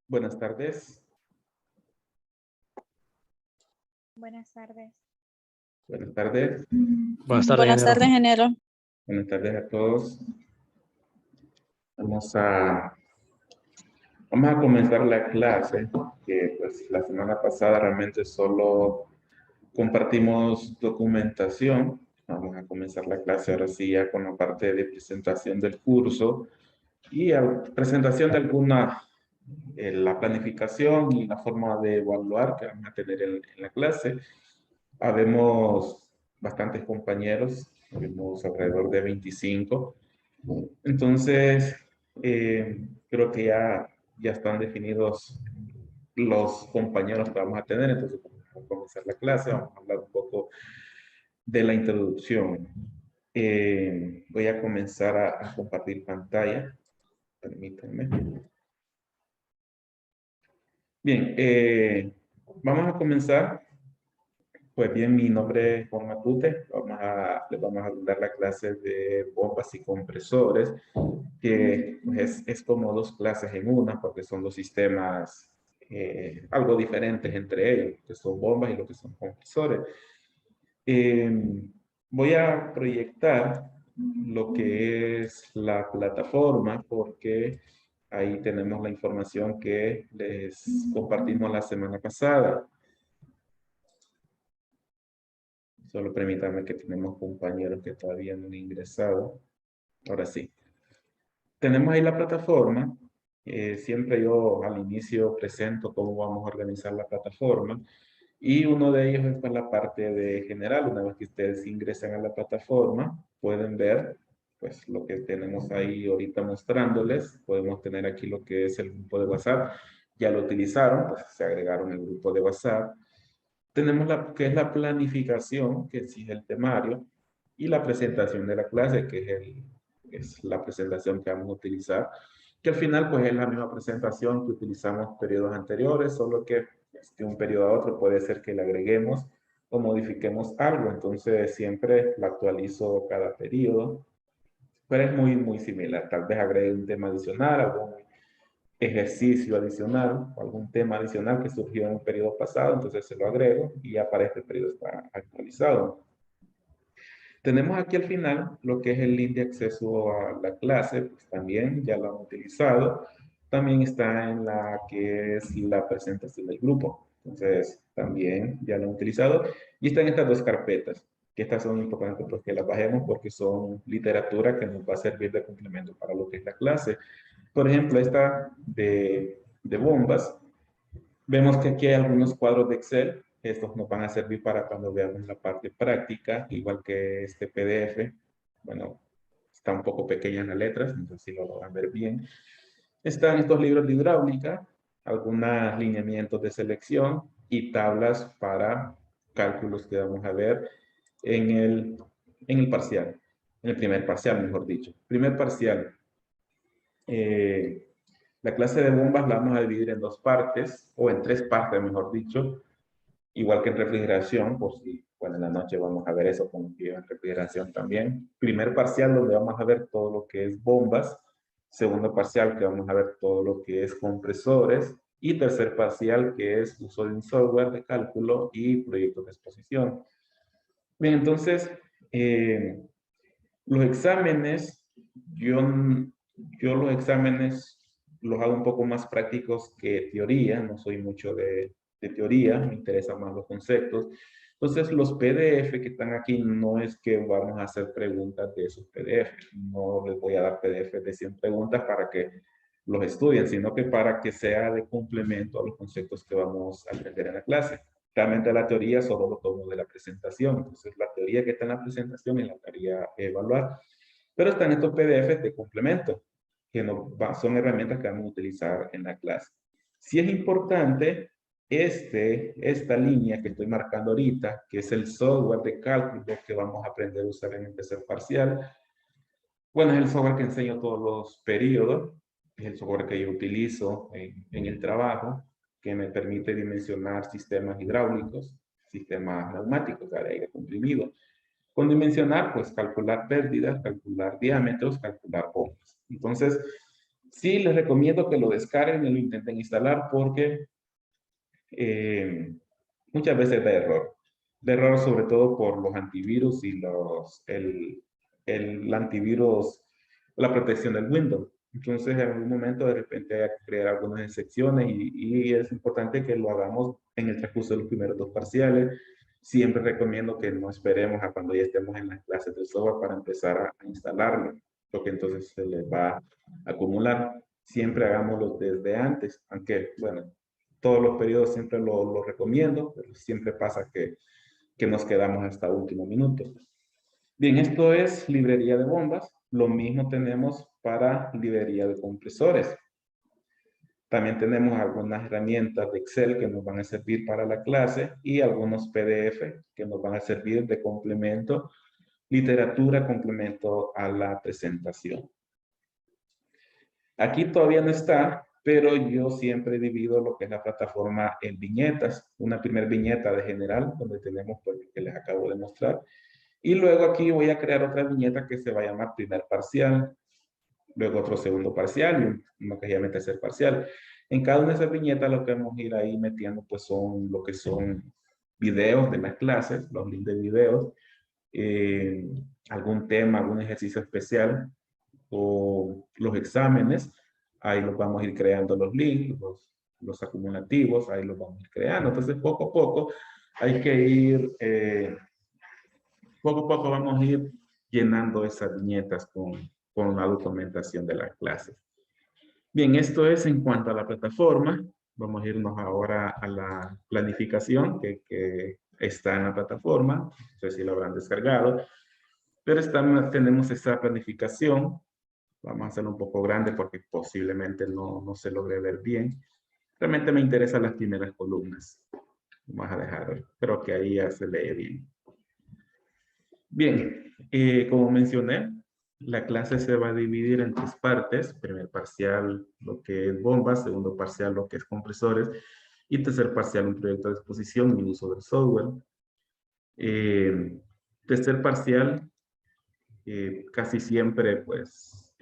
Buenas tardes. Buenas tardes. Buenas tardes. Buenas tardes, Buenas tardes, ingeniero. Buenas tardes a todos. Vamos a comenzar la clase, que pues la semana pasada realmente solo compartimos documentación. Vamos a comenzar la clase ahora sí ya con la parte de presentación del curso y presentación de alguna, la planificación y la forma de evaluar que vamos a tener en la clase. Habemos bastantes compañeros, habemos alrededor de 25. Entonces, creo que ya están definidos los compañeros que vamos a tener. Entonces, vamos a comenzar la clase, vamos a hablar un poco de la introducción. Voy a comenzar a compartir pantalla. Permítanme. Bien, vamos a comenzar. Pues bien, mi nombre es Juan Matute. Les vamos a dar la clase de bombas y compresores, que pues, es como dos clases en una, porque son dos sistemas algo diferentes entre ellos, que son bombas y lo que son compresores. Voy a proyectar lo que es la plataforma, porque ahí tenemos la información que les compartimos la semana pasada. Solo permítanme que tenemos compañeros que todavía no han ingresado. Ahora sí. Tenemos ahí la plataforma. Siempre yo al inicio presento cómo vamos a organizar la plataforma. Y uno de ellos es para la parte de general. Una vez que ustedes ingresan a la plataforma, pueden ver pues lo que tenemos ahí ahorita mostrándoles. Podemos tener aquí lo que es el grupo de WhatsApp. Ya lo utilizaron, pues se agregaron el grupo de WhatsApp. Tenemos que es la planificación, que exige el temario, y la presentación de la clase, que es la presentación que vamos a utilizar, que al final pues es la misma presentación que utilizamos periodos anteriores, solo que de un periodo a otro puede ser que le agreguemos o modifiquemos algo, entonces siempre la actualizo cada periodo, pero es muy similar. Tal vez agregue un tema adicional, algún ejercicio adicional o algún tema adicional que surgió en un periodo pasado, entonces se lo agrego y ya para este periodo está actualizado. Tenemos aquí al final lo que es el link de acceso a la clase, pues también ya lo han utilizado. También está en la que es la presentación del grupo, entonces también ya lo han utilizado. Y están estas dos carpetas, que estas son importantes porque las bajemos porque son literatura que nos va a servir de complemento para lo que es la clase. Por ejemplo, esta de bombas, vemos que aquí hay algunos cuadros de Excel. Estos nos van a servir para cuando veamos la parte práctica, igual que este PDF. Bueno, está un poco pequeña en las letras, no sé si lo logran ver bien. Están estos libros de hidráulica, algunos lineamientos de selección y tablas para cálculos que vamos a ver en el parcial, en el primer parcial, mejor dicho. Primer parcial. La clase de bombas la vamos a dividir en dos partes, o en tres partes, mejor dicho, igual que en refrigeración, por si, bueno, en la noche vamos a ver eso como que en refrigeración también. Primer parcial donde vamos a ver todo lo que es bombas, segundo parcial que vamos a ver todo lo que es compresores, y tercer parcial que es uso de un software de cálculo y proyectos de exposición. Bien, entonces, los exámenes, yo los exámenes los hago un poco más prácticos que teoría, no soy mucho de teoría, me interesan más los conceptos. Entonces, los PDF que están aquí no es que vamos a hacer preguntas de esos PDF, no les voy a dar PDF de 100 preguntas para que los estudien, sino que para que sea de complemento a los conceptos que vamos a aprender en la clase. Realmente la teoría solo lo tomo de la presentación, entonces la teoría que está en la presentación es la tarea evaluar. Pero están estos PDFs de complemento, que son herramientas que vamos a utilizar en la clase. Si es importante, esta línea que estoy marcando ahorita, que es el software de cálculo que vamos a aprender a usar en el tercer parcial, bueno, es el software que enseño todos los periodos, es el software que yo utilizo en el trabajo, que me permite dimensionar sistemas hidráulicos, sistemas neumáticos, de aire comprimido. Con dimensionar, pues calcular pérdidas, calcular diámetros, calcular bombas. Entonces, Sí, les recomiendo que lo descarguen y lo intenten instalar porque muchas veces da error. Da error sobre todo por los antivirus y el antivirus, la protección del Windows. Entonces, en algún momento de repente hay que crear algunas excepciones y es importante que lo hagamos en el transcurso de los primeros dos parciales. Siempre recomiendo que no esperemos a cuando ya estemos en las clases del software para empezar a instalarlo, porque entonces se les va a acumular. Siempre hagámoslo desde antes, aunque, bueno, todos los periodos siempre lo recomiendo, pero siempre pasa que nos quedamos hasta último minuto. Bien, esto es librería de bombas. Lo mismo tenemos para librería de compresores. También tenemos algunas herramientas de Excel que nos van a servir para la clase y algunos PDF que nos van a servir de complemento, literatura complemento a la presentación. Aquí todavía no está, pero yo siempre divido lo que es la plataforma en viñetas. Una primera viñeta de general, donde tenemos pues, lo que les acabo de mostrar. Y luego aquí voy a crear otra viñeta que se va a llamar primer parcial. Luego otro segundo parcial y uno que se llame tercer parcial. En cada una de esas viñetas lo que vamos a ir ahí metiendo pues son lo que son videos de las clases, los links de videos, eh, algún tema, algún ejercicio especial o los exámenes, ahí los vamos a ir creando los links, los acumulativos, ahí los vamos a ir creando. Entonces, poco a poco hay que ir, poco a poco vamos a ir llenando esas viñetas con la documentación de las clases. Bien, esto es en cuanto a la plataforma. Vamos a irnos ahora a la planificación que está en la plataforma. No sé si lo habrán descargado. Pero tenemos esta planificación. Vamos a hacerlo un poco grande porque posiblemente no se logre ver bien. Realmente me interesan las primeras columnas. Vamos a dejar, creo que ahí ya se lee bien. Bien, como mencioné, la clase se va a dividir en tres partes. Primer parcial, lo que es bombas. Segundo parcial, lo que es compresores. Y tercer parcial, un proyecto de exposición y uso del software. Tercer parcial, casi siempre, pues,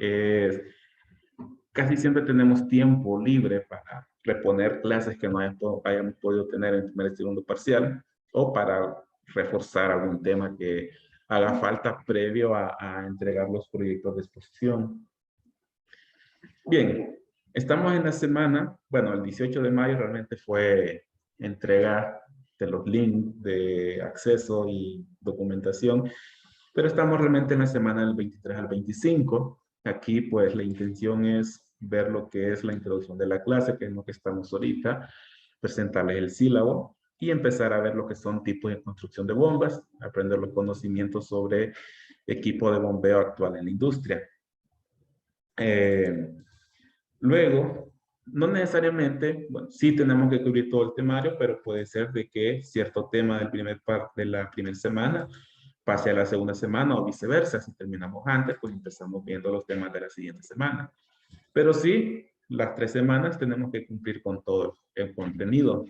casi siempre tenemos tiempo libre para reponer clases que no hayamos podido tener en primer y segundo parcial o para reforzar algún tema que haga falta previo a entregar los proyectos de exposición. Bien, estamos en la semana, bueno, el 18 de mayo realmente fue entrega de los links de acceso y documentación, pero estamos realmente en la semana del 23 al 25. Aquí pues la intención es ver lo que es la introducción de la clase, que es lo que estamos ahorita, presentarles el sílabo y empezar a ver lo que son tipos de construcción de bombas, aprender los conocimientos sobre equipo de bombeo actual en la industria. Luego, no necesariamente, bueno, sí tenemos que cubrir todo el temario, pero puede ser de que cierto tema de la primera semana pase a la segunda semana o viceversa. Si terminamos antes, pues empezamos viendo los temas de la siguiente semana. Pero sí, las 3 semanas tenemos que cumplir con todo el contenido.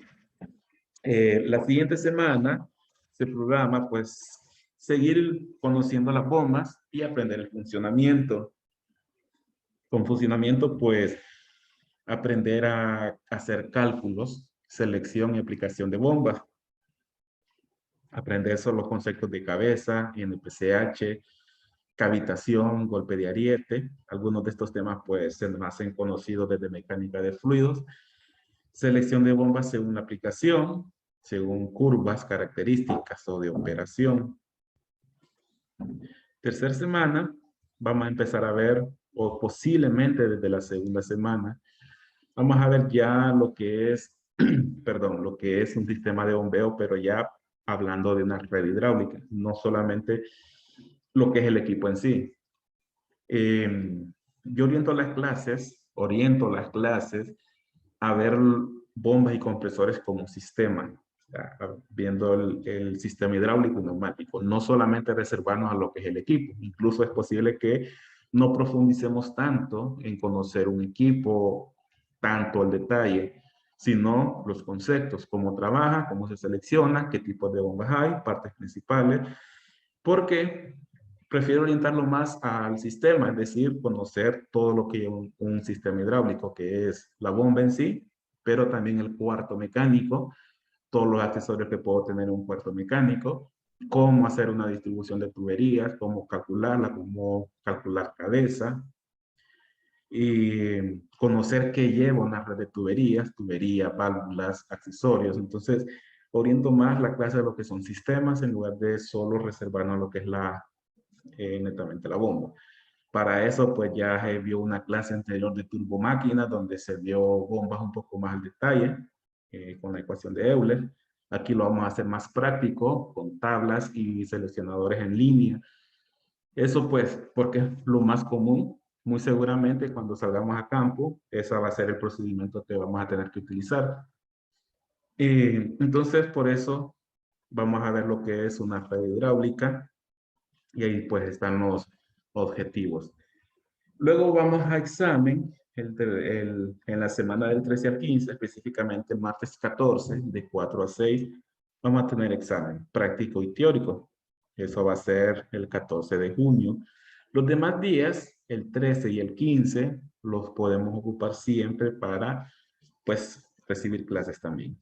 La siguiente semana se programa, pues, seguir conociendo las bombas y aprender el funcionamiento. Con funcionamiento, pues, aprender a hacer cálculos, selección y aplicación de bombas. Aprender sobre los conceptos de cabeza, NPCH, cavitación, golpe de ariete. Algunos de estos temas pues se nos hacen conocidos desde mecánica de fluidos. Selección de bombas según la aplicación, según curvas, características o de operación. Tercera semana, vamos a empezar a ver, o posiblemente desde la segunda semana, vamos a ver ya lo que es, perdón, lo que es un sistema de bombeo, pero ya hablando de una red hidráulica, no solamente lo que es el equipo en sí. Yo oriento las clases a ver bombas y compresores como sistema, viendo el sistema hidráulico y neumático, no solamente reservarnos a lo que es el equipo. Incluso es posible que no profundicemos tanto en conocer un equipo, tanto el detalle, sino los conceptos, cómo trabaja, cómo se selecciona, qué tipos de bombas hay, partes principales, porque prefiero orientarlo más al sistema, es decir, conocer todo lo que lleva un sistema hidráulico, que es la bomba en sí, pero también el cuarto mecánico, todos los accesorios que puedo tener en un cuarto mecánico, cómo hacer una distribución de tuberías, cómo calcularla, cómo calcular cabeza, y conocer qué lleva una red de tuberías, válvulas, accesorios. Entonces, oriento más la clase de lo que son sistemas en lugar de solo reservarnos lo que es netamente la bomba. Para eso, pues ya vio una clase anterior de turbomáquinas donde se vio bombas un poco más al detalle con la ecuación de Euler. Aquí lo vamos a hacer más práctico con tablas y seleccionadores en línea. Eso pues porque es lo más común. Muy seguramente cuando salgamos a campo, ese va a ser el procedimiento que vamos a tener que utilizar. Entonces, por eso vamos a ver lo que es una red hidráulica y ahí pues están los objetivos. Luego vamos a examen en la semana del 13 al 15, específicamente martes 14, de 4 a 6, vamos a tener examen práctico y teórico. Eso va a ser el 14 de junio. Los demás días, el 13 y el 15, los podemos ocupar siempre para, pues, recibir clases también.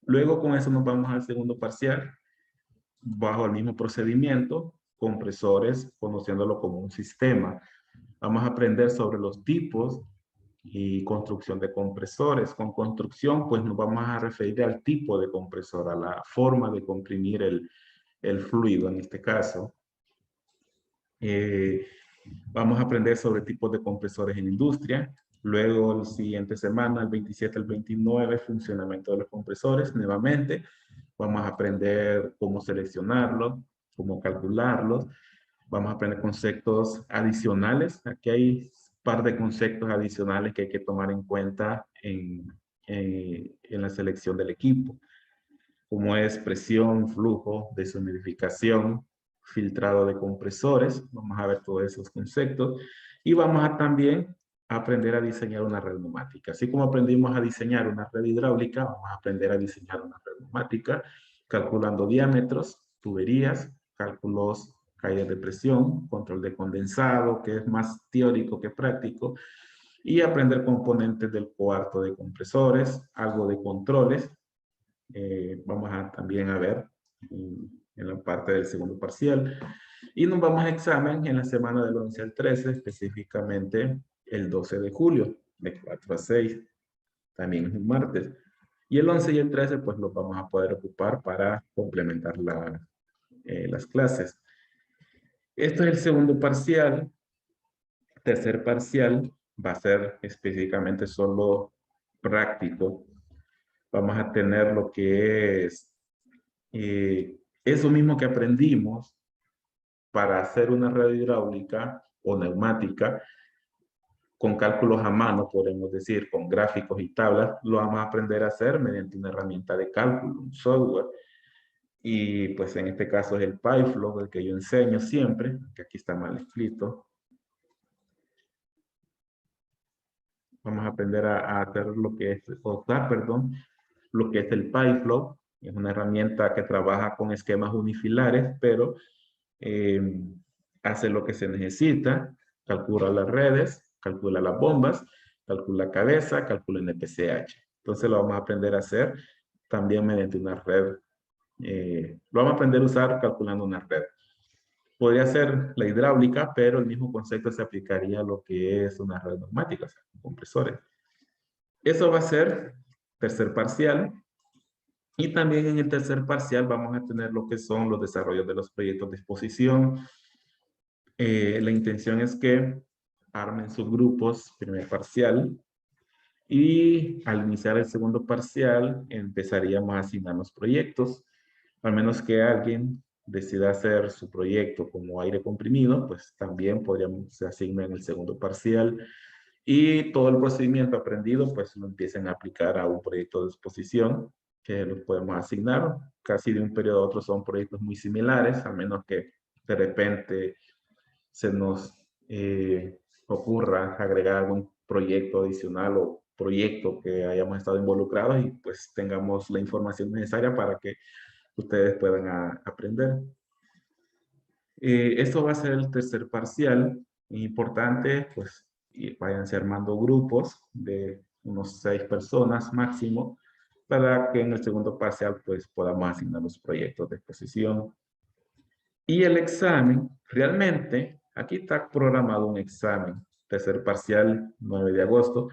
Luego con eso nos vamos al segundo parcial, bajo el mismo procedimiento, compresores, conociéndolo como un sistema. Vamos a aprender sobre los tipos y construcción de compresores. Con construcción, pues nos vamos a referir al tipo de compresor, a la forma de comprimir el fluido en este caso. Vamos a aprender sobre tipos de compresores en industria. Luego, la siguiente semana, el 27 al 29, funcionamiento de los compresores. Nuevamente, vamos a aprender cómo seleccionarlos, cómo calcularlos. Vamos a aprender conceptos adicionales. Aquí hay un par de conceptos adicionales que hay que tomar en cuenta en la selección del equipo, como es presión, flujo, deshumidificación, filtrado de compresores. Vamos a ver todos esos conceptos. Y vamos a también aprender a diseñar una red neumática. Así como aprendimos a diseñar una red hidráulica, vamos a aprender a diseñar una red neumática, calculando diámetros, tuberías, cálculos, caídas de presión, control de condensado, que es más teórico que práctico, y aprender componentes del cuarto de compresores, algo de controles. Vamos a también a ver en la parte del segundo parcial. Y nos vamos a examen en la semana del 11 al 13, específicamente el 12 de julio, de 4 a 6. También es un martes. Y el 11 y el 13, pues los vamos a poder ocupar para complementar las clases. Esto es el segundo parcial. Tercer parcial va a ser específicamente solo práctico. Vamos a tener lo que es eso mismo que aprendimos para hacer una red hidráulica o neumática con cálculos a mano, podemos decir, con gráficos y tablas, lo vamos a aprender a hacer mediante una herramienta de cálculo, un software. Y pues en este caso es el PyFlow, el que yo enseño siempre, que aquí está mal escrito. Vamos a aprender a hacer lo que es, lo que es el PyFlow. Es una herramienta que trabaja con esquemas unifilares, pero hace lo que se necesita, calcula las redes, calcula las bombas, calcula cabeza, calcula NPCH. Entonces lo vamos a aprender a hacer también mediante una red. Lo vamos a aprender a usar calculando una red. Podría ser la hidráulica, pero el mismo concepto se aplicaría a lo que es una red neumática, o sea, compresores. Eso va a ser tercer parcial. Y también en el tercer parcial vamos a tener lo que son los desarrollos de los proyectos de exposición. La intención es que armen sus grupos, primer parcial, y al iniciar el segundo parcial empezaríamos a asignar los proyectos, al menos que alguien decida hacer su proyecto como aire comprimido, pues también podríamos se asignar en el segundo parcial y todo el procedimiento aprendido pues lo empiecen a aplicar a un proyecto de exposición que los podemos asignar. Casi de un periodo a otro son proyectos muy similares, a menos que de repente se nos ocurra agregar algún proyecto adicional o proyecto que hayamos estado involucrados y pues tengamos la información necesaria para que ustedes puedan aprender. Esto va a ser el tercer parcial. Importante, pues, y váyanse armando grupos de unos 6 personas máximo para que en el segundo parcial, pues, podamos asignar los proyectos de exposición. Y el examen, realmente, aquí está programado un examen, tercer parcial 9 de agosto,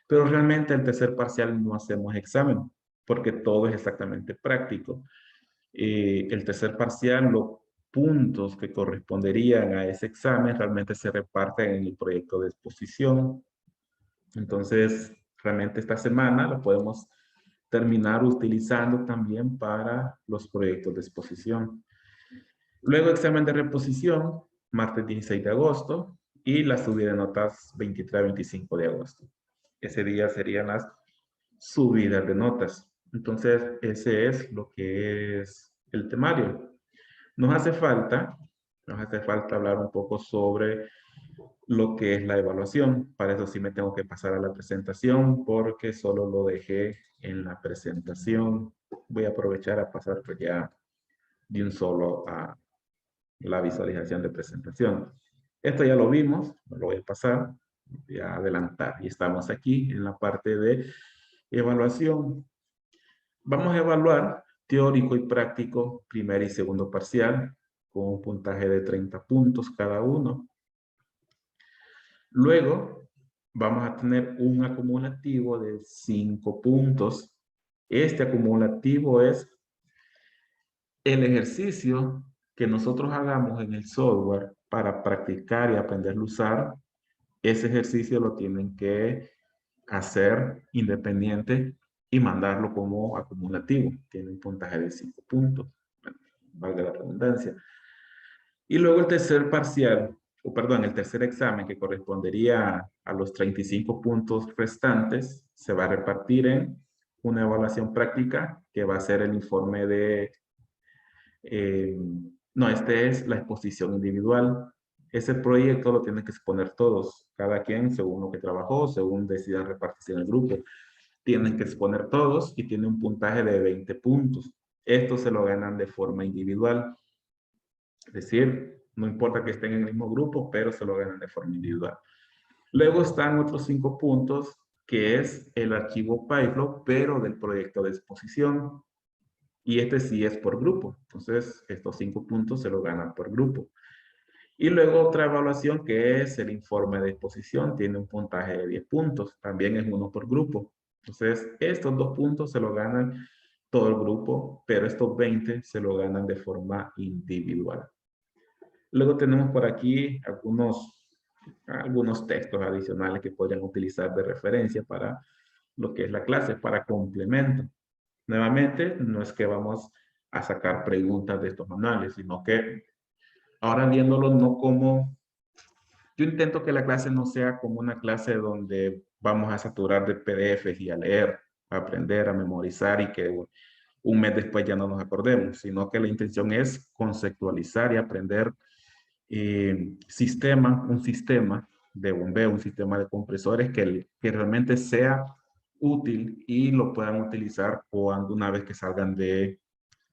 pero realmente el tercer parcial no hacemos examen, porque todo es exactamente práctico. El tercer parcial, los puntos que corresponderían a ese examen realmente se reparten en el proyecto de exposición. Entonces, realmente esta semana lo podemos terminar utilizando también para los proyectos de exposición. Luego examen de reposición, martes 16 de agosto, y la subida de notas 23 a 25 de agosto. Ese día serían las subidas de notas. Entonces, ese es lo que es el temario. Nos hace falta, nos hace falta hablar un poco sobre lo que es la evaluación. Para eso sí me tengo que pasar a la presentación porque solo lo dejé en la presentación. Voy a aprovechar a pasar pues ya de un solo a la visualización de presentación. Esto ya lo vimos, lo voy a pasar, voy a adelantar y estamos aquí en la parte de evaluación. Vamos a evaluar teórico y práctico, primer y segundo parcial, con un puntaje de 30 puntos cada uno. Luego, vamos a tener un acumulativo de 5 puntos. Este acumulativo es el ejercicio que nosotros hagamos en el software para practicar y aprender a usar. Ese ejercicio lo tienen que hacer independiente y mandarlo como acumulativo. Tiene un puntaje de 5 puntos, valga la redundancia. Y luego el tercer parcial, o perdón, el tercer examen que correspondería a los 35 puntos restantes, se va a repartir en una evaluación práctica que va a ser el informe de... no, este es la exposición individual. Ese proyecto lo tienen que exponer todos, cada quien según lo que trabajó, según decidan repartirse en el grupo. Tienen que exponer todos y tiene un puntaje de 20 puntos. Esto se lo ganan de forma individual. Es decir, no importa que estén en el mismo grupo, pero se lo ganan de forma individual. Luego están otros 5 puntos, que es el archivo PyFlow, pero del proyecto de exposición. Y este sí es por grupo. Entonces, estos 5 puntos se lo ganan por grupo. Y luego otra evaluación que es el informe de exposición. Tiene un puntaje de 10 puntos. También es uno por grupo. Entonces, estos 2 puntos se lo ganan todo el grupo, pero estos 20 se lo ganan de forma individual. Luego tenemos por aquí algunos textos adicionales que podrían utilizar de referencia para lo que es la clase, para complemento. Nuevamente, no es que vamos a sacar preguntas de estos manuales, sino que ahora viéndolo no como... Yo intento que la clase no sea como una clase donde vamos a saturar de PDFs y a leer, a aprender, a memorizar y que un mes después ya no nos acordemos, sino que la intención es conceptualizar y aprender un sistema de bombeo, un sistema de compresores que realmente sea útil y lo puedan utilizar cuando una vez que salgan de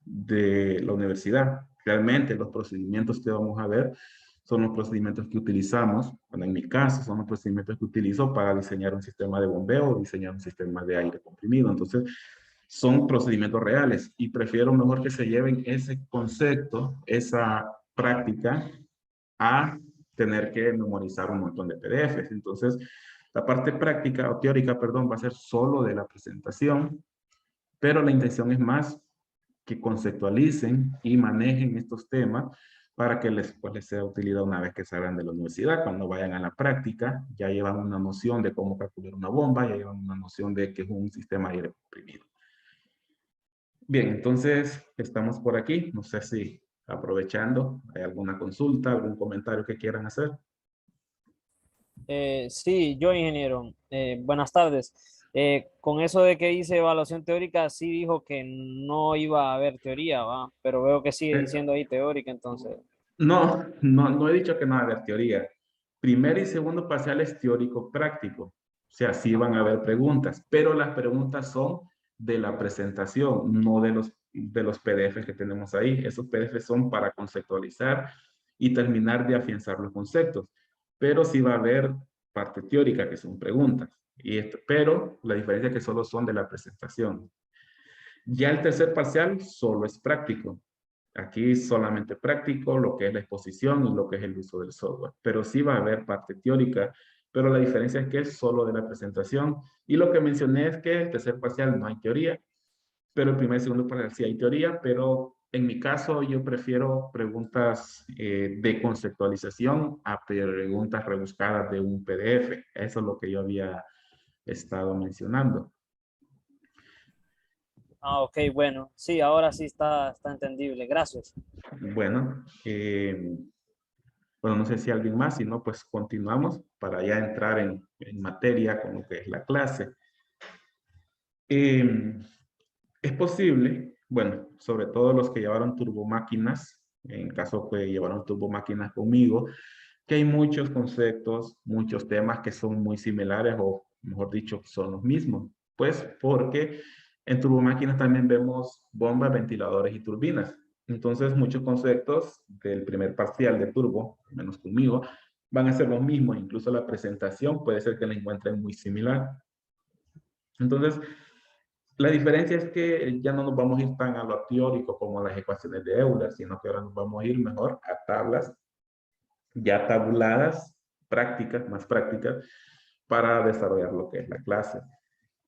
la universidad. Realmente los procedimientos que vamos a ver son los procedimientos que utilizamos, bueno, en mi caso son los procedimientos que utilizo para diseñar un sistema de bombeo o diseñar un sistema de aire comprimido. Entonces, son procedimientos reales y prefiero mejor que se lleven ese concepto, esa práctica, a tener que memorizar un montón de PDFs. Entonces, la parte práctica o teórica, perdón, va a ser solo de la presentación, pero la intención es más que conceptualicen y manejen estos temas para que pues, les sea de utilidad una vez que salgan de la universidad. Cuando vayan a la práctica, ya llevan una noción de cómo calcular una bomba, ya llevan una noción de qué es un sistema de aire comprimido. Bien, entonces estamos por aquí. No sé si aprovechando, ¿hay alguna consulta, algún comentario que quieran hacer? Sí, yo ingeniero. Buenas tardes. Con eso de que hice evaluación teórica, sí dijo que no iba a haber teoría, ¿va? Pero veo que sigue Eh, diciendo ahí teórica, entonces. no he dicho que no va a haber teoría. Primer y segundo parcial es teórico práctico. O sea, sí van a haber preguntas, pero las preguntas son de la presentación, no de los PDFs que tenemos ahí. Esos PDFs son para conceptualizar y terminar de afianzar los conceptos. Pero sí va a haber parte teórica, que son preguntas. Pero la diferencia es que solo son de la presentación. Ya el tercer parcial solo es práctico. Aquí solamente práctico, lo que es la exposición y lo que es el uso del software. Pero sí va a haber parte teórica, pero la diferencia es que es solo de la presentación. Y lo que mencioné es que el tercer parcial no hay teoría, pero el primer y segundo parcial sí hay teoría, pero en mi caso yo prefiero preguntas de conceptualización a preguntas rebuscadas de un PDF. Eso es lo que yo había estado mencionando. Ah, ok, bueno. Sí, ahora sí está entendible. Gracias. Bueno, bueno, no sé si alguien más, si no, pues continuamos para ya entrar en materia con lo que es la clase. Es posible, bueno, sobre todo los que llevaron turbomáquinas, en caso que llevaron turbomáquinas conmigo, que hay muchos conceptos, muchos temas que son muy similares o, mejor dicho, son los mismos. Pues porque en turbomáquinas también vemos bombas, ventiladores y turbinas. Entonces, muchos conceptos del primer parcial de turbo, al menos conmigo, van a ser los mismos. Incluso la presentación puede ser que la encuentren muy similar. Entonces, la diferencia es que ya no nos vamos a ir tan a lo teórico como a las ecuaciones de Euler, sino que ahora nos vamos a ir mejor a tablas ya tabuladas, prácticas, más prácticas, para desarrollar lo que es la clase.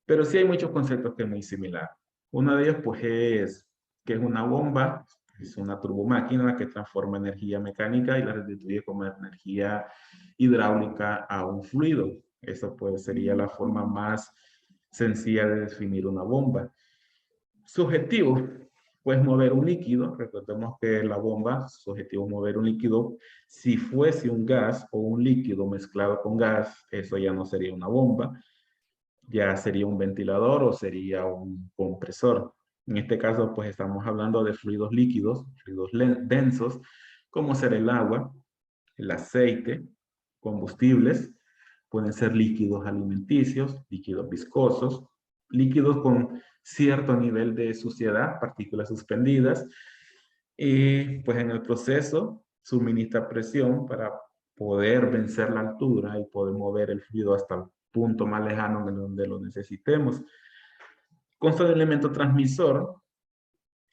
Pero sí hay muchos conceptos que es muy similar. Uno de ellos, pues, es que es una bomba, es una turbomáquina que transforma energía mecánica y la restituye como energía hidráulica a un fluido. Eso, pues, sería la forma más sencilla de definir una bomba. Su objetivo, pues, mover un líquido. Recordemos que la bomba, su objetivo es mover un líquido. Si fuese un gas o un líquido mezclado con gas, eso ya no sería una bomba, ya sería un ventilador o sería un compresor. En este caso, pues estamos hablando de fluidos líquidos, fluidos densos, como ser el agua, el aceite, combustibles, pueden ser líquidos alimenticios, líquidos viscosos, líquidos con cierto nivel de suciedad, partículas suspendidas, y pues en el proceso suministra presión para poder vencer la altura y poder mover el fluido hasta el punto más lejano de donde lo necesitemos. Consta de elemento transmisor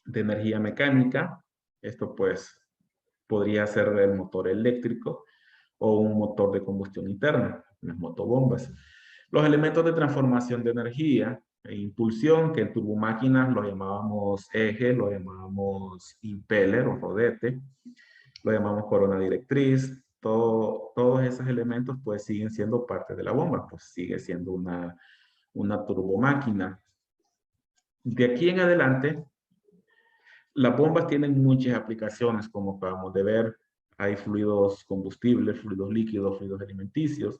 de energía mecánica. Esto pues podría ser el motor eléctrico o un motor de combustión interna, las motobombas. Los elementos de transformación de energía e impulsión, que en turbomáquinas lo llamábamos eje, lo llamábamos impeller o rodete, lo llamamos corona directriz. Todos esos elementos pues siguen siendo parte de la bomba, pues sigue siendo una turbomáquina. De aquí en adelante, las bombas tienen muchas aplicaciones, como acabamos de ver. Hay fluidos combustibles, fluidos líquidos, fluidos alimenticios.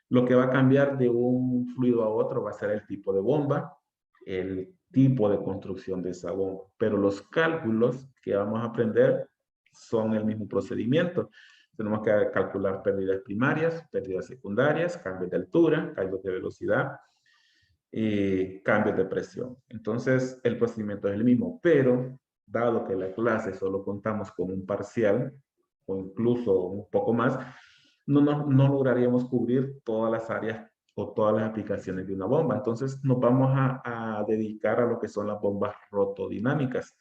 Lo que va a cambiar de un fluido a otro va a ser el tipo de bomba, el tipo de construcción de esa bomba. Pero los cálculos que vamos a aprender son el mismo procedimiento. Tenemos que calcular pérdidas primarias, pérdidas secundarias, cambios de altura, cambios de velocidad y cambios de presión. Entonces, el procedimiento es el mismo, pero dado que la clase solo contamos con un parcial, o incluso un poco más, no lograríamos cubrir todas las áreas o todas las aplicaciones de una bomba. Entonces nos vamos a dedicar a lo que son las bombas rotodinámicas,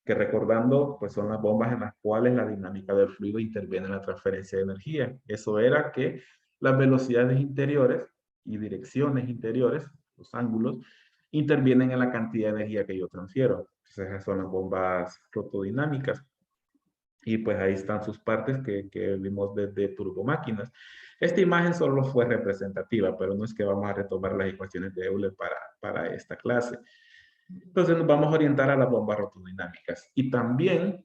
que recordando, pues son las bombas en las cuales la dinámica del fluido interviene en la transferencia de energía. Eso era que las velocidades interiores y direcciones interiores, los ángulos, intervienen en la cantidad de energía que yo transfiero. Entonces esas son las bombas rotodinámicas. Y pues ahí están sus partes que vimos desde turbomáquinas. Esta imagen solo fue representativa, pero no es que vamos a retomar las ecuaciones de Euler para esta clase. Entonces nos vamos a orientar a las bombas rotodinámicas. Y también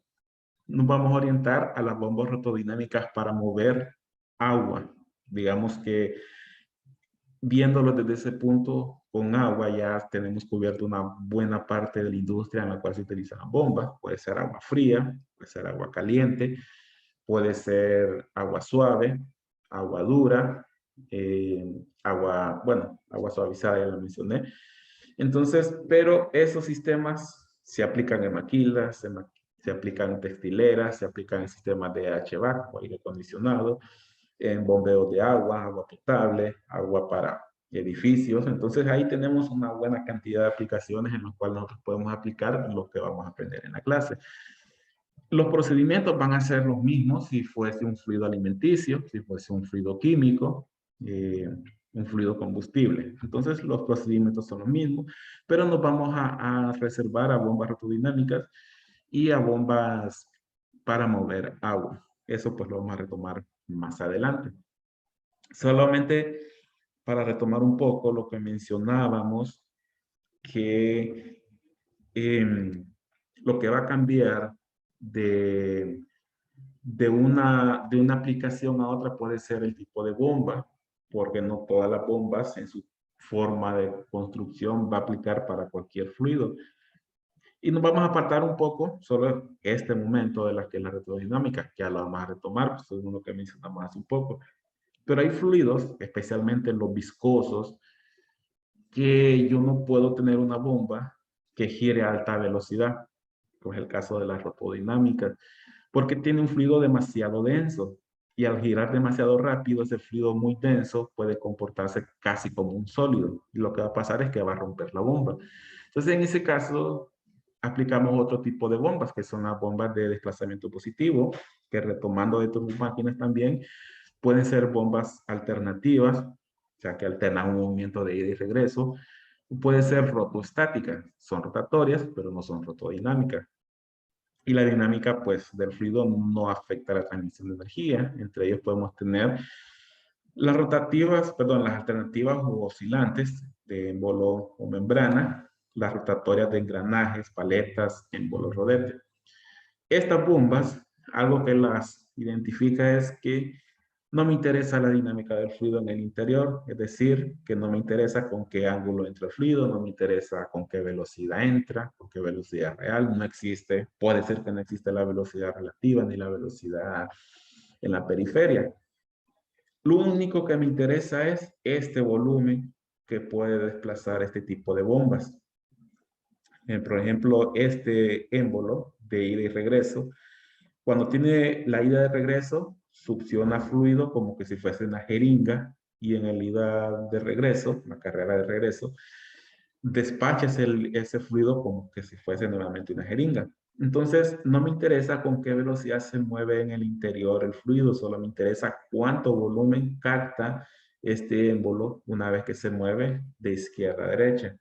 nos vamos a orientar a las bombas rotodinámicas para mover agua. Digamos que viéndolo desde ese punto, con agua ya tenemos cubierto una buena parte de la industria en la cual se utilizan bombas. Puede ser agua fría, puede ser agua caliente, puede ser agua suave, agua dura, agua suavizada, ya lo mencioné. Entonces, pero esos sistemas se aplican en maquilas, Se aplican en textileras, se aplican en sistemas de HVAC o aire acondicionado, en bombeos de agua, agua potable, agua para edificios. Entonces ahí tenemos una buena cantidad de aplicaciones en las cuales nosotros podemos aplicar lo que vamos a aprender en la clase. Los procedimientos van a ser los mismos si fuese un fluido alimenticio, si fuese un fluido químico, un fluido combustible. Entonces los procedimientos son los mismos, pero nos vamos a reservar a bombas rotodinámicas y a bombas para mover agua. Eso pues lo vamos a retomar más adelante. Solamente para retomar un poco lo que mencionábamos, que lo que va a cambiar de una aplicación a otra puede ser el tipo de bomba, porque no todas las bombas en su forma de construcción va a aplicar para cualquier fluido. Y nos vamos a apartar un poco solo este momento de la que es la retodinámica, que ya lo vamos a retomar, pues es uno que mencionamos hace un poco. Pero hay fluidos, especialmente los viscosos, que yo no puedo tener una bomba que gire a alta velocidad, como es el caso de la rotodinámica, porque tiene un fluido demasiado denso. Y al girar demasiado rápido, ese fluido muy denso puede comportarse casi como un sólido. Y lo que va a pasar es que va a romper la bomba. Entonces, en ese caso, aplicamos otro tipo de bombas, que son las bombas de desplazamiento positivo, que retomando de tus máquinas también, pueden ser bombas alternativas, o sea, que alternan un movimiento de ida y regreso. Puede ser rotoestáticas, son rotatorias, pero no son rotodinámicas. Y la dinámica, pues, del fluido no afecta la transmisión de energía. Entre ellos podemos tener las rotativas, perdón, las alternativas o oscilantes de émbolo o membrana, las rotatorias de engranajes, paletas, émbolo rodete. Estas bombas, algo que las identifica es que no me interesa la dinámica del fluido en el interior, es decir, que no me interesa con qué ángulo entra el fluido, no me interesa con qué velocidad entra, con qué velocidad real, no existe, puede ser que no existe la velocidad relativa ni la velocidad en la periferia. Lo único que me interesa es este volumen que puede desplazar este tipo de bombas. Por ejemplo, este émbolo de ida y regreso, cuando tiene la ida de regreso, succiona fluido como que si fuese una jeringa, y en el ida de regreso, la carrera de regreso, despacha ese fluido como que si fuese nuevamente una jeringa. Entonces, no me interesa con qué velocidad se mueve en el interior el fluido, solo me interesa cuánto volumen capta este émbolo una vez que se mueve de izquierda a derecha.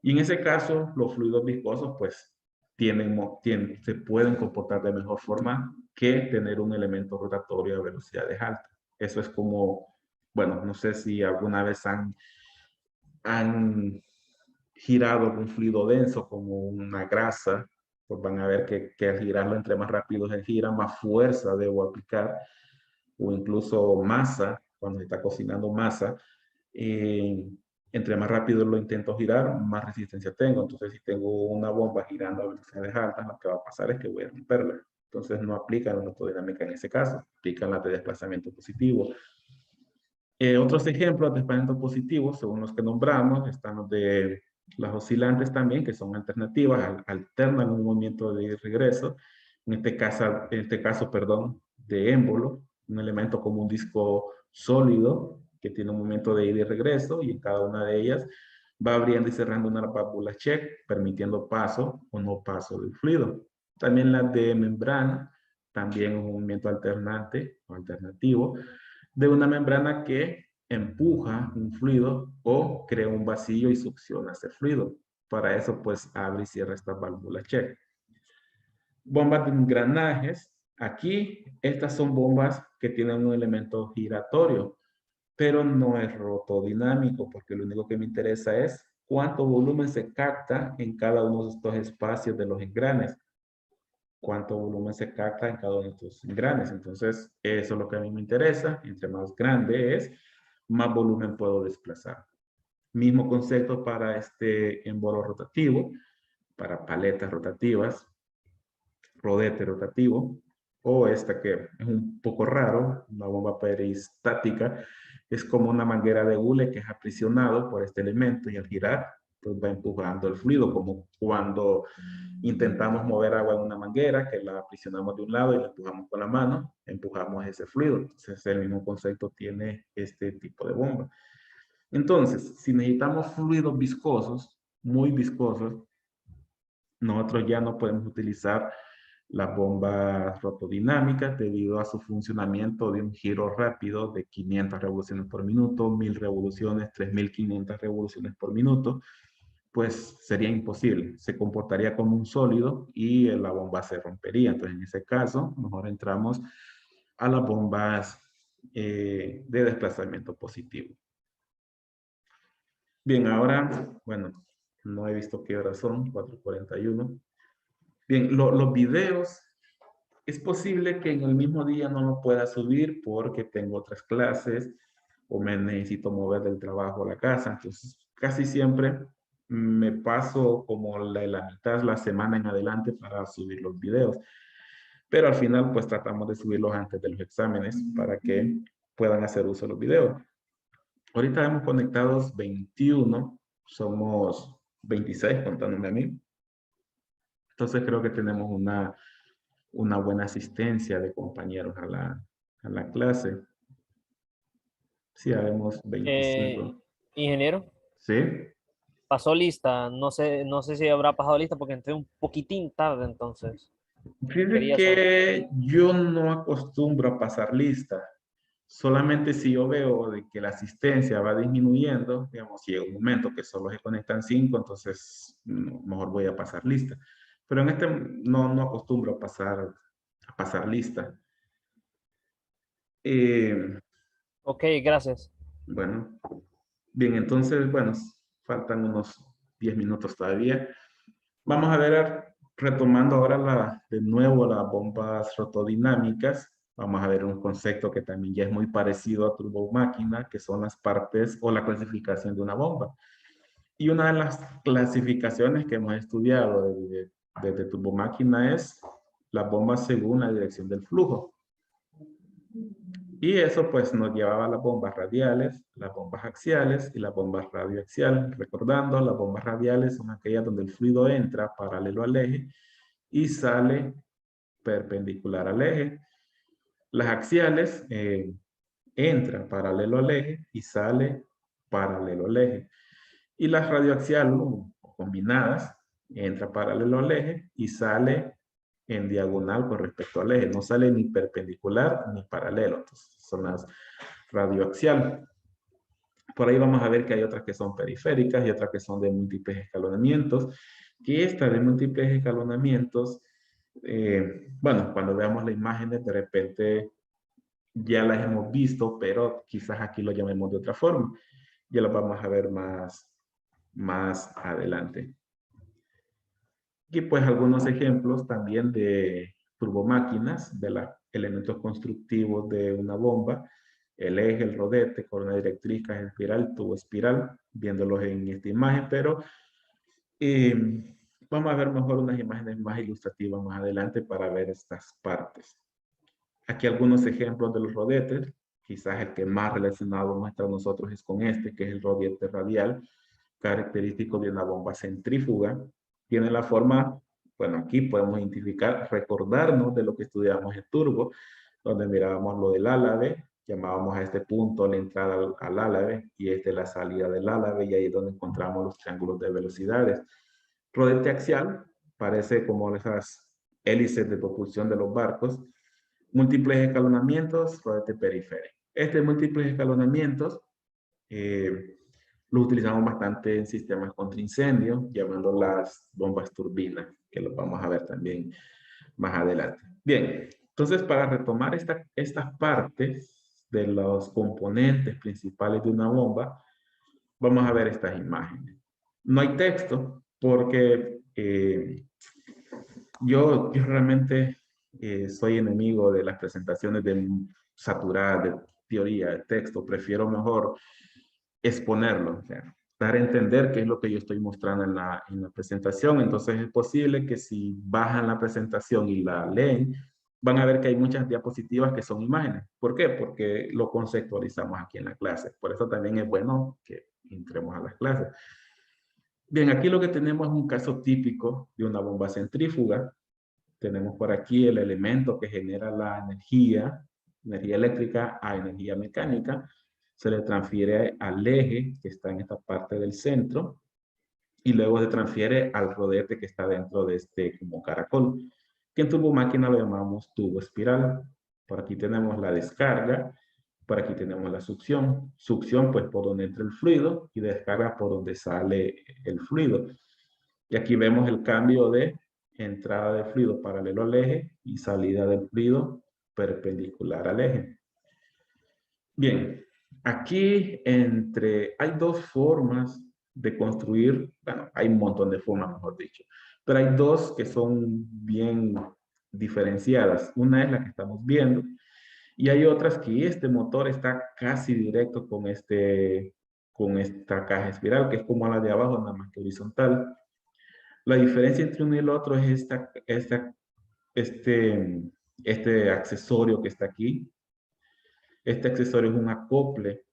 Y en ese caso, los fluidos viscosos, pues, se pueden comportar de mejor forma que tener un elemento rotatorio a velocidades altas. Eso es como, bueno, no sé si alguna vez han girado un fluido denso como una grasa, pues van a ver que al girarlo entre más rápido se gira, más fuerza debo aplicar, o incluso masa, cuando se está cocinando masa, entre más rápido lo intento girar, más resistencia tengo. Entonces, si tengo una bomba girando a velocidades altas, lo que va a pasar es que voy a romperla. Entonces, no aplica la rotodinámica en ese caso, aplican las de desplazamiento positivo. Otros ejemplos de desplazamiento positivo, según los que nombramos, están los de las oscilantes también, que son alternativas, alternan un movimiento de regreso, en este caso, perdón, de émbolo, un elemento como un disco sólido que tiene un movimiento de ida y regreso, y en cada una de ellas va abriendo y cerrando una válvula check, permitiendo paso o no paso del fluido. También las de membrana, también un movimiento alternante o alternativo, de una membrana que empuja un fluido o crea un vacío y succiona ese fluido. Para eso, pues, abre y cierra esta válvula check. Bombas de engranajes. Aquí, estas son bombas que tienen un elemento giratorio, pero no es rotodinámico, porque lo único que me interesa es cuánto volumen se capta en cada uno de estos espacios de los engranes. Cuánto volumen se capta en cada uno de estos engranes. Entonces, eso es lo que a mí me interesa. Entre más grande es, más volumen puedo desplazar. Mismo concepto para este émbolo rotativo, para paletas rotativas, rodete rotativo, o esta que es un poco raro, una bomba peristática, es como una manguera de hule que es aprisionado por este elemento y al girar, pues va empujando el fluido, como cuando intentamos mover agua en una manguera, que la aprisionamos de un lado y la empujamos con la mano, empujamos ese fluido. Entonces el mismo concepto tiene este tipo de bomba. Entonces, si necesitamos fluidos viscosos, muy viscosos, nosotros ya no podemos utilizar las bombas rotodinámicas debido a su funcionamiento de un giro rápido de 500 revoluciones por minuto, 1000 revoluciones, 3500 revoluciones por minuto, pues sería imposible. Se comportaría como un sólido y la bomba se rompería. Entonces, en ese caso, mejor entramos a las bombas de desplazamiento positivo. Bien, ahora, bueno, no he visto qué horas son, 4:41. Bien, los videos, es posible que en el mismo día no lo pueda subir porque tengo otras clases o me necesito mover del trabajo a la casa. Entonces, casi siempre me paso como la mitad de la semana en adelante para subir los videos. Pero al final, pues tratamos de subirlos antes de los exámenes para que puedan hacer uso de los videos. Ahorita hemos conectados 21, somos 26 contándome a mí. Entonces creo que tenemos una buena asistencia de compañeros a la clase. Sí, habemos 25. Ingeniero, ¿Sí? pasó lista. No sé si habrá pasado lista porque entré un poquitín tarde, entonces Fíjate quería saber. que yo no acostumbro a pasar lista. Solamente si yo veo de que la asistencia va disminuyendo, digamos, si llega un momento que solo se conectan 5, entonces mejor voy a pasar lista. Pero en este no acostumbro a pasar lista. Eh, Ok, gracias. bueno, bien, entonces, bueno, faltan unos 10 minutos todavía. Vamos a ver, retomando ahora de nuevo las bombas rotodinámicas. Vamos a ver un concepto que también ya es muy parecido a turbomáquina, que son las partes o la clasificación de una bomba. Y una de las clasificaciones que hemos estudiado desde turbomáquina es la bomba según la dirección del flujo. Y eso pues nos llevaba a las bombas radiales, las bombas axiales y las bombas radioaxiales. Recordando, las bombas radiales son aquellas donde el fluido entra paralelo al eje y sale perpendicular al eje. Las axiales entra paralelo al eje y sale paralelo al eje. Y las radioaxiales o combinadas entra paralelo al eje y sale en diagonal con respecto al eje. No sale ni perpendicular ni paralelo. Entonces, son las radioaxiales. Por ahí vamos a ver que hay otras que son periféricas y otras que son de múltiples escalonamientos. Que esta de múltiples escalonamientos, bueno, cuando veamos las imágenes, de repente ya las hemos visto, pero quizás aquí lo llamemos de otra forma. Ya lo vamos a ver más adelante. Y pues algunos ejemplos también de turbomáquinas, de los elementos constructivos de una bomba, el eje, el rodete, corona directriz, caja espiral, tubo espiral, viéndolos en esta imagen, pero vamos a ver mejor unas imágenes más ilustrativas más adelante para ver estas partes. Aquí algunos ejemplos de los rodetes, quizás el que más relacionado muestra a nosotros es con este, que es el rodete radial, característico de una bomba centrífuga. Tiene la forma, bueno, aquí podemos identificar, recordarnos de lo que estudiamos en turbo, donde mirábamos lo del álave, llamábamos a este punto la entrada al álave y este la salida del álave, y ahí es donde encontramos los triángulos de velocidades. Rodete axial, parece como esas hélices de propulsión de los barcos. Múltiples escalonamientos, rodete periférico. Este múltiples escalonamientos lo utilizamos bastante en sistemas contra incendio, llamando las bombas turbinas, que lo vamos a ver también más adelante. Bien, entonces para retomar estas partes de los componentes principales de una bomba, vamos a ver estas imágenes. No hay texto porque yo realmente soy enemigo de las presentaciones saturadas de teoría, de texto. Prefiero mejor exponerlo, o sea, dar a entender qué es lo que yo estoy mostrando en la presentación. Entonces es posible que si bajan la presentación y la leen, van a ver que hay muchas diapositivas que son imágenes. ¿Por qué? Porque lo conceptualizamos aquí en la clase. Por eso también es bueno que entremos a las clases. Bien, aquí lo que tenemos es un caso típico de una bomba centrífuga. Tenemos por aquí el elemento que genera la energía eléctrica a energía mecánica. Se le transfiere al eje que está en esta parte del centro y luego se transfiere al rodete que está dentro de este como caracol, que en turbomáquina lo llamamos tubo espiral. Por aquí tenemos la descarga, por aquí tenemos la succión. Succión pues por donde entra el fluido y descarga por donde sale el fluido. Y aquí vemos el cambio de entrada de fluido paralelo al eje y salida del fluido perpendicular al eje. Bien, aquí hay dos formas de construir, bueno, hay un montón de formas, mejor dicho, pero hay dos que son bien diferenciadas. Una es la que estamos viendo y hay otras que este motor está casi directo con esta caja espiral, que es como la de abajo, nada más que horizontal. La diferencia entre uno y el otro es este accesorio que está aquí. Este accesorio es un acople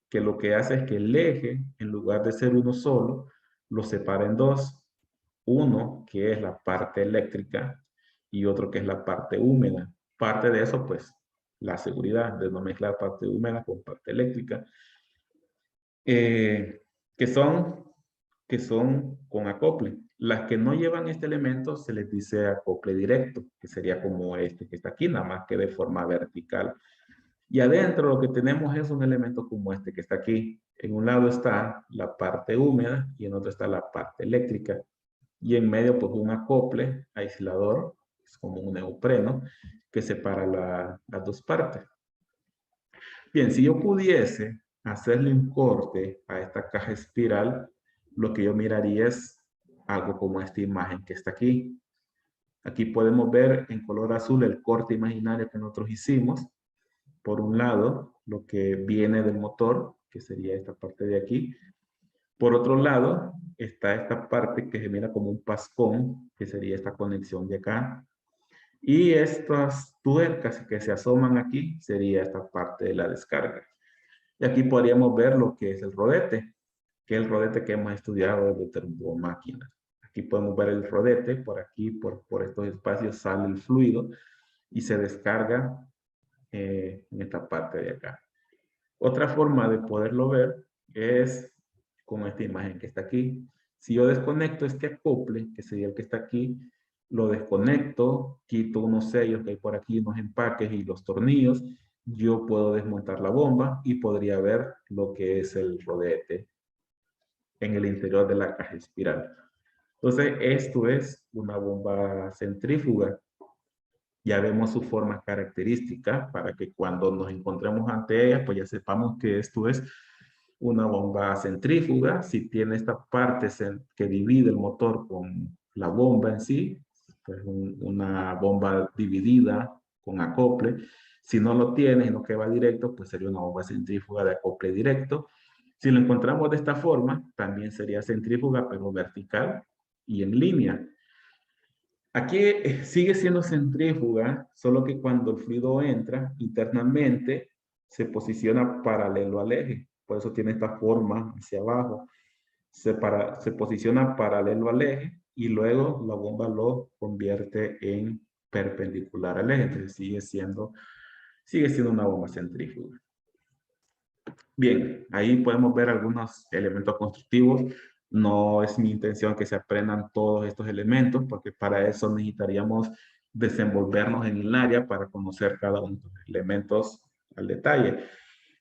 que lo que hace es que el eje, en lugar de ser uno solo, lo separa en dos. Uno que es la parte eléctrica y otro que es la parte húmeda. Parte de eso, pues, la seguridad de no mezclar parte húmeda con parte eléctrica. Eh, que son con acople. Las que no llevan este elemento se les dice acople directo, que sería como este que está aquí, nada más que de forma vertical. Y adentro lo que tenemos es un elemento como este que está aquí. En un lado está la parte húmeda y en otro está la parte eléctrica. Y en medio pues un acople aislador, es como un neopreno, que separa las dos partes. Bien, si yo pudiese hacerle un corte a esta caja espiral, lo que yo miraría es algo como esta imagen que está aquí. Aquí podemos ver en color azul el corte imaginario que nosotros hicimos. Por un lado, lo que viene del motor, que sería esta parte de aquí. Por otro lado, está esta parte que se mira como un pascón, que sería esta conexión de acá. Y estas tuercas que se asoman aquí, sería esta parte de la descarga. Y aquí podríamos ver lo que es el rodete, que es el rodete que hemos estudiado de turbomáquinas. Aquí podemos ver el rodete, por aquí, por estos espacios sale el fluido y se descarga en esta parte de acá. Otra forma de poderlo ver es con esta imagen que está aquí. Si yo desconecto este acople, que sería el que está aquí, lo desconecto, quito unos sellos que hay por aquí, unos empaques y los tornillos, yo puedo desmontar la bomba y podría ver lo que es el rodete en el interior de la caja espiral. Entonces, esto es una bomba centrífuga. Ya vemos su forma característica para que cuando nos encontremos ante ella, pues ya sepamos que esto es una bomba centrífuga. Si tiene esta parte que divide el motor con la bomba en sí, pues una bomba dividida con acople. Si no lo tiene, sino que va directo, pues sería una bomba centrífuga de acople directo. Si lo encontramos de esta forma, también sería centrífuga, pero vertical y en línea. Aquí sigue siendo centrífuga, solo que cuando el fluido entra internamente, se posiciona paralelo al eje. Por eso tiene esta forma hacia abajo. Se posiciona paralelo al eje y luego la bomba lo convierte en perpendicular al eje. Entonces sigue siendo una bomba centrífuga. Bien, ahí podemos ver algunos elementos constructivos. No es mi intención que se aprendan todos estos elementos, porque para eso necesitaríamos desenvolvernos en el área para conocer cada uno de los elementos al detalle.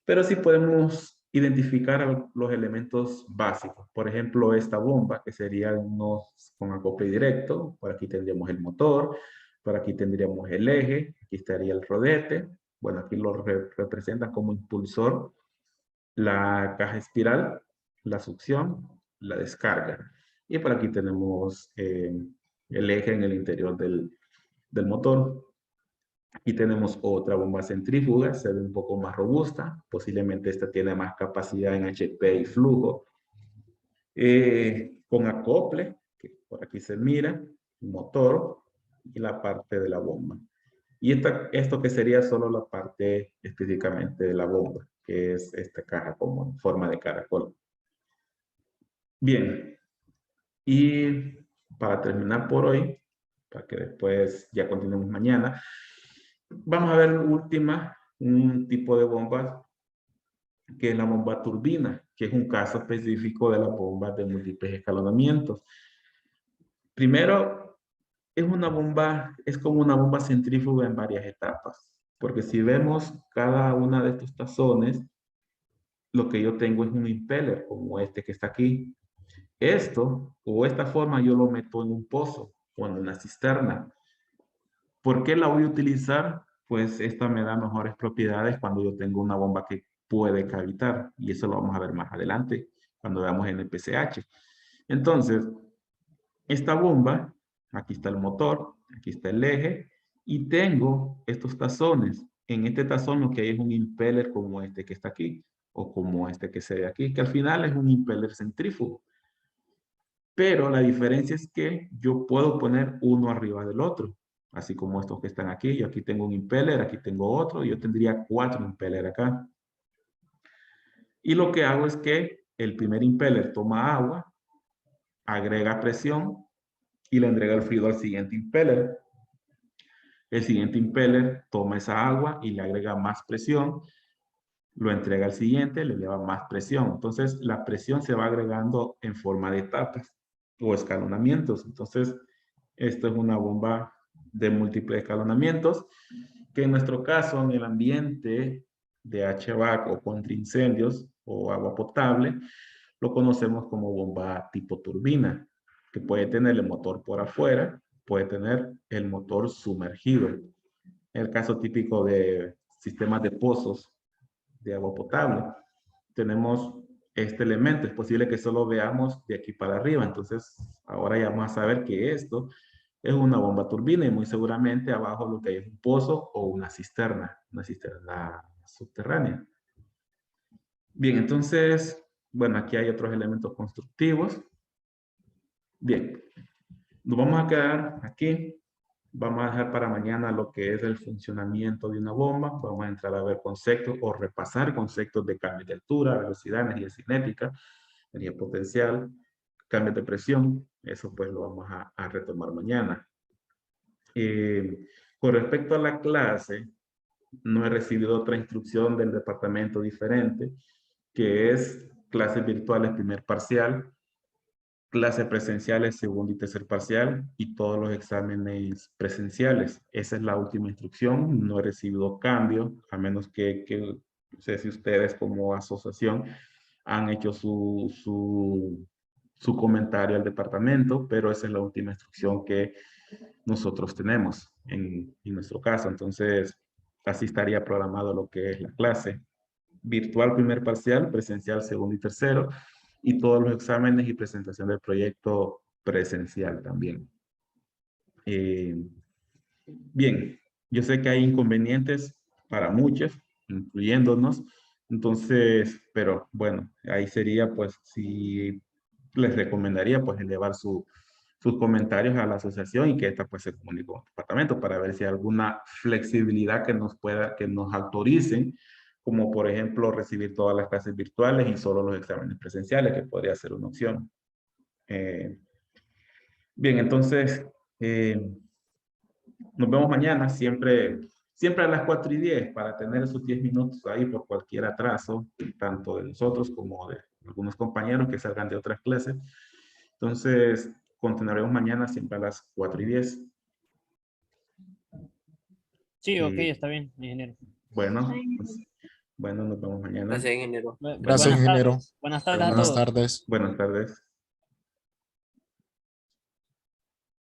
Pero sí podemos identificar los elementos básicos. Por ejemplo, esta bomba, que sería unos con acople directo. Por aquí tendríamos el motor, por aquí tendríamos el eje, aquí estaría el rodete. Bueno, aquí lo representan como impulsor, la caja espiral, la succión, la descarga. Y por aquí tenemos el eje en el interior del motor. Aquí tenemos otra bomba centrífuga, se ve un poco más robusta. Posiblemente esta tiene más capacidad en HP y flujo. Con acople, que por aquí se mira, motor y la parte de la bomba. Y esto que sería solo la parte específicamente de la bomba, que es esta caja como en forma de caracol. Bien, Y para terminar por hoy, para que después ya continuemos mañana, vamos a ver un tipo de bombas que es la bomba turbina, que es un caso específico de las bombas de múltiples escalonamientos. Primero, es como una bomba centrífuga en varias etapas, porque si vemos cada una de estos tazones, lo que yo tengo es un impeller, como este que está aquí. Esto, o esta forma, yo lo meto en un pozo o en una cisterna. ¿Por qué la voy a utilizar? Pues esta me da mejores propiedades cuando yo tengo una bomba que puede cavitar, y eso lo vamos a ver más adelante, cuando veamos en el PCH. Entonces, esta bomba, aquí está el motor, aquí está el eje, y tengo estos tazones. En este tazón lo que hay es un impeller como este que está aquí, o como este que se ve aquí, que al final es un impeller centrífugo. Pero la diferencia es que yo puedo poner uno arriba del otro, así como estos que están aquí. Yo aquí tengo un impeller, aquí tengo otro, y yo tendría 4 impeller acá. Y lo que hago es que el primer impeller toma agua, agrega presión y le entrega el fluido al siguiente impeller. El siguiente impeller toma esa agua y le agrega más presión, lo entrega al siguiente, le lleva más presión. Entonces, la presión se va agregando en forma de etapas o escalonamientos. Entonces, esto es una bomba de múltiples escalonamientos, que en nuestro caso, en el ambiente de HVAC o contra incendios o agua potable, lo conocemos como bomba tipo turbina, que puede tener el motor por afuera, puede tener el motor sumergido. En el caso típico de sistemas de pozos de agua potable, tenemos este elemento. Es posible que solo veamos de aquí para arriba. Entonces, ahora ya vamos a saber que esto es una bomba turbina, y muy seguramente abajo lo que hay es un pozo o una cisterna subterránea. Bien, entonces, bueno, aquí hay otros elementos constructivos. Bien, nos vamos a quedar aquí. Vamos a dejar para mañana lo que es el funcionamiento de una bomba. Vamos a entrar a ver conceptos o repasar conceptos de cambio de altura, velocidad, energía cinética, energía potencial, cambios de presión. Eso pues lo vamos a retomar mañana. Con respecto a la clase, no he recibido otra instrucción del departamento diferente, que es clases virtuales primer parcial, clases presenciales segundo y tercer parcial, y todos los exámenes presenciales. Esa es la última instrucción. No he recibido cambio, a menos que no sé si ustedes como asociación han hecho su comentario al departamento, pero esa es la última instrucción que nosotros tenemos en nuestro caso. Entonces, así estaría programado lo que es la clase. Virtual primer parcial, presencial segundo y tercero, y todos los exámenes y presentación del proyecto presencial también. Bien, yo sé que hay inconvenientes para muchos, incluyéndonos, entonces, pero bueno, ahí sería pues si les recomendaría pues elevar sus comentarios a la asociación, y que esta pues se comunique con el departamento para ver si hay alguna flexibilidad que nos autoricen, como por ejemplo recibir todas las clases virtuales y solo los exámenes presenciales, que podría ser una opción. Bien, entonces, nos vemos mañana, siempre a las 4:10, para tener esos 10 minutos ahí por cualquier atraso, tanto de nosotros como de algunos compañeros que salgan de otras clases. Entonces, continuaremos mañana siempre a las 4:10. Sí, ok, está bien, ingeniero. Bueno, pues, bueno, nos vemos mañana. Gracias, ingeniero. Bu- Gracias, Buenas ingeniero. tardes. Buenas tardes a Buenas todos. tardes. Buenas tardes.